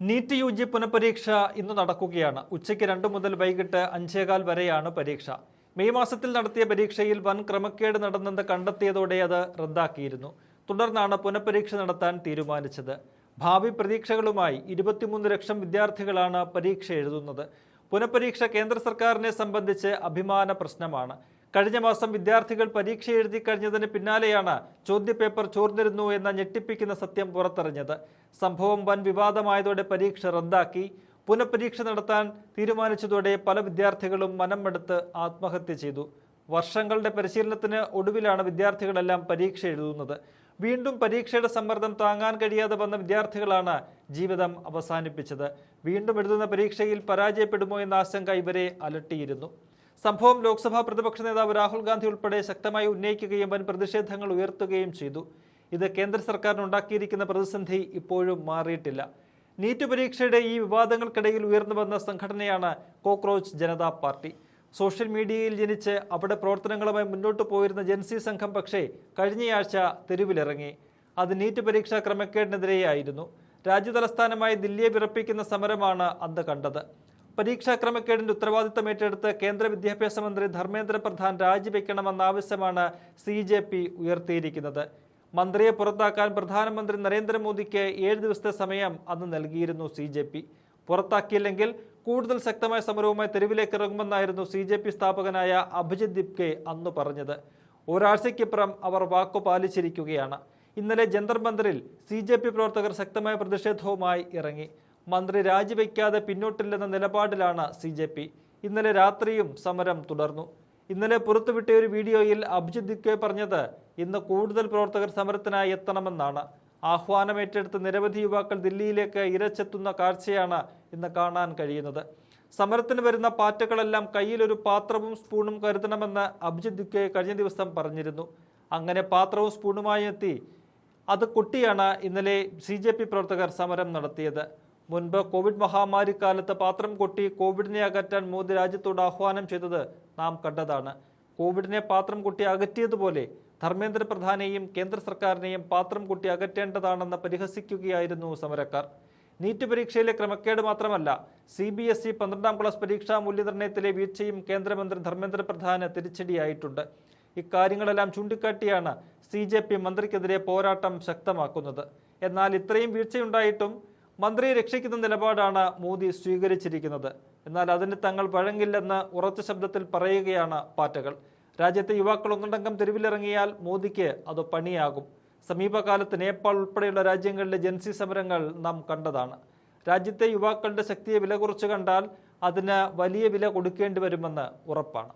NEET UG പുനഃപരീക്ഷ ഇന്ന് നടക്കുകയാണ്. ഉച്ചയ്ക്ക് 2 മുതൽ വൈകിട്ട് 5:15 വരെയാണ് പരീക്ഷ. മെയ് മാസത്തിൽ നടത്തിയ പരീക്ഷയിൽ വൻ ക്രമക്കേട് നടന്നെന്ന് കണ്ടെത്തിയതോടെ അത് റദ്ദാക്കിയിരുന്നു. തുടർന്നാണ് പുനഃപരീക്ഷ നടത്താൻ തീരുമാനിച്ചത്. ഭാവി പ്രതീക്ഷകളുമായി 23 ലക്ഷം വിദ്യാർത്ഥികളാണ് പരീക്ഷ എഴുതുന്നത്. പുനഃപരീക്ഷ കേന്ദ്ര സർക്കാരിനെ സംബന്ധിച്ച് അഭിമാന പ്രശ്നമാണ്. കഴിഞ്ഞ മാസം വിദ്യാർത്ഥികൾ പരീക്ഷ എഴുതി കഴിഞ്ഞതിന് പിന്നാലെയാണ് ചോദ്യപേപ്പർ ചോർന്നിരുന്നു എന്ന ഞെട്ടിപ്പിക്കുന്ന സത്യം പുറത്തറിഞ്ഞത്. സംഭവം വൻ വിവാദമായതോടെ പരീക്ഷ റദ്ദാക്കി. പുനഃപരീക്ഷ നടത്താൻ തീരുമാനിച്ചതോടെ പല വിദ്യാർത്ഥികളും മനമെടുത്ത് ആത്മഹത്യ ചെയ്തു. വർഷങ്ങളുടെ പരിശീലനത്തിന് ഒടുവിലാണ് വിദ്യാർത്ഥികളെല്ലാം പരീക്ഷ എഴുതുന്നത്. വീണ്ടും പരീക്ഷയുടെ സമ്മർദ്ദം താങ്ങാൻ കഴിയാതെ വന്ന വിദ്യാർത്ഥികളാണ് ജീവിതം അവസാനിപ്പിച്ചത്. വീണ്ടും എഴുതുന്ന പരീക്ഷയിൽ പരാജയപ്പെടുമോ എന്ന ആശങ്ക ഇവരെ അലട്ടിയിരുന്നു. സംഭവം ലോക്സഭാ പ്രതിപക്ഷ നേതാവ് രാഹുൽ ഗാന്ധി ഉൾപ്പെടെ ശക്തമായി ഉന്നയിക്കുകയും വൻ പ്രതിഷേധങ്ങൾ ഉയർത്തുകയും ചെയ്തു. ഇത് കേന്ദ്ര സർക്കാരിനുണ്ടാക്കിയിരിക്കുന്ന പ്രതിസന്ധി ഇപ്പോഴും മാറിയിട്ടില്ല. നീറ്റ് പരീക്ഷയുടെ ഈ വിവാദങ്ങൾക്കിടയിൽ ഉയർന്നു വന്ന സംഘടനയാണ് കോക്രോച്ച് ജനതാ പാർട്ടി. സോഷ്യൽ മീഡിയയിൽ ജനിച്ച് അവിടെ പ്രവർത്തനങ്ങളുമായി മുന്നോട്ട് പോയിരുന്ന ജൻസി സംഘം പക്ഷേ കഴിഞ്ഞയാഴ്ച തെരുവിലിറങ്ങി. അത് നീറ്റ് പരീക്ഷാ ക്രമക്കേടിനെതിരെയായിരുന്നു. രാജ്യതലസ്ഥാനമായി ദില്ലിയെ വിറപ്പിക്കുന്ന സമരമാണ് അന്ന് കണ്ടത്. പരീക്ഷാ ക്രമക്കേടിന്റെ ഉത്തരവാദിത്തം ഏറ്റെടുത്ത് കേന്ദ്ര വിദ്യാഭ്യാസ മന്ത്രി ധർമ്മേന്ദ്ര പ്രധാൻ രാജിവെക്കണമെന്ന ആവശ്യമാണ് CJP ഉയർത്തിയിരിക്കുന്നത്. മന്ത്രിയെ പുറത്താക്കാൻ പ്രധാനമന്ത്രി നരേന്ദ്രമോദിക്ക് 7 ദിവസത്തെ സമയം അന്ന് നൽകിയിരുന്നു CJP. പുറത്താക്കിയില്ലെങ്കിൽ കൂടുതൽ ശക്തമായ സമരവുമായി തെരുവിലേക്ക് ഇറങ്ങുമെന്നായിരുന്നു CJP സ്ഥാപകനായ അഭിജിത് ദിപ്കെ അന്ന് പറഞ്ഞത്. ഒരാഴ്ചയ്ക്കിപ്പുറം അവർ വാക്കു പാലിച്ചിരിക്കുകയാണ്. ഇന്നലെ ജന്തർ മന്ദിറിൽ CJP പ്രവർത്തകർ ശക്തമായ പ്രതിഷേധവുമായി ഇറങ്ങി. മന്ത്രി രാജിവെക്കാതെ പിന്നോട്ടില്ലെന്ന നിലപാടിലാണ് CJP. ഇന്നലെ രാത്രിയും സമരം തുടർന്നു. ഇന്നലെ പുറത്തുവിട്ട ഒരു വീഡിയോയിൽ അഭിജിത് ദിപ്കെ പറഞ്ഞത് ഇന്ന് കൂടുതൽ പ്രവർത്തകർ സമരത്തിനായി എത്തണമെന്നാണ്. ആഹ്വാനം ഏറ്റെടുത്ത് നിരവധി യുവാക്കൾ ദില്ലിയിലേക്ക് ഇരച്ചെത്തുന്ന കാഴ്ചയാണ് ഇന്ന് കാണാൻ കഴിയുന്നത്. സമരത്തിന് വരുന്ന പാറ്റകളെല്ലാം കയ്യിലൊരു പാത്രവും സ്പൂണും കരുതണമെന്ന് അഭിജിത് ദിപ്കെ കഴിഞ്ഞ ദിവസം പറഞ്ഞിരുന്നു. അങ്ങനെ പാത്രവും സ്പൂണുമായി എത്തി അത് കൊട്ടിയാണ് ഇന്നലെ CJP പ്രവർത്തകർ സമരം നടത്തിയത്. മുൻപ് കോവിഡ് മഹാമാരി കാലത്ത് പാത്രം കൊട്ടി കോവിഡിനെ അകറ്റാൻ മോദി രാജ്യത്തോട് ആഹ്വാനം ചെയ്തത് നാം കണ്ടതാണ്. കോവിഡിനെ പാത്രം കൊട്ടി അകറ്റിയതുപോലെ ധർമ്മേന്ദ്ര പ്രധാനെയും കേന്ദ്ര സർക്കാരിനെയും പാത്രം കൊട്ടി അകറ്റേണ്ടതാണെന്ന് പരിഹസിക്കുകയായിരുന്നു സമരക്കാർ. നീറ്റ് പരീക്ഷയിലെ ക്രമക്കേട് മാത്രമല്ല, CBSE 12ാം ക്ലാസ് പരീക്ഷാ മൂല്യനിർണ്ണയത്തിലെ വീഴ്ചയും കേന്ദ്രമന്ത്രി ധർമ്മേന്ദ്ര പ്രധാന് തിരിച്ചടിയായിട്ടുണ്ട്. ഇക്കാര്യങ്ങളെല്ലാം ചൂണ്ടിക്കാട്ടിയാണ് CJP മന്ത്രിക്കെതിരെ പോരാട്ടം ശക്തമാക്കുന്നത്. എന്നാൽ ഇത്രയും വീഴ്ചയുണ്ടായിട്ടും മന്ത്രിയെ രക്ഷിക്കുന്ന നിലപാടാണ് മോദി സ്വീകരിച്ചിരിക്കുന്നത്. എന്നാൽ അതിന് തങ്ങൾ വഴങ്ങില്ലെന്ന് ഉറച്ച ശബ്ദത്തിൽ പറയുകയാണ് പാറ്റകൾ. രാജ്യത്തെ യുവാക്കൾ ഒന്നടങ്കം തെരുവിലിറങ്ങിയാൽ മോദിക്ക് അത് പണിയാകും. സമീപകാലത്ത് നേപ്പാൾ ഉൾപ്പെടെയുള്ള രാജ്യങ്ങളിലെ ജൻസി സമരങ്ങൾ നാം കണ്ടതാണ്. രാജ്യത്തെ യുവാക്കളുടെ ശക്തിയെ വില കുറച്ച് കണ്ടാൽ അതിന് വലിയ വില കൊടുക്കേണ്ടി വരുമെന്ന് ഉറപ്പാണ്.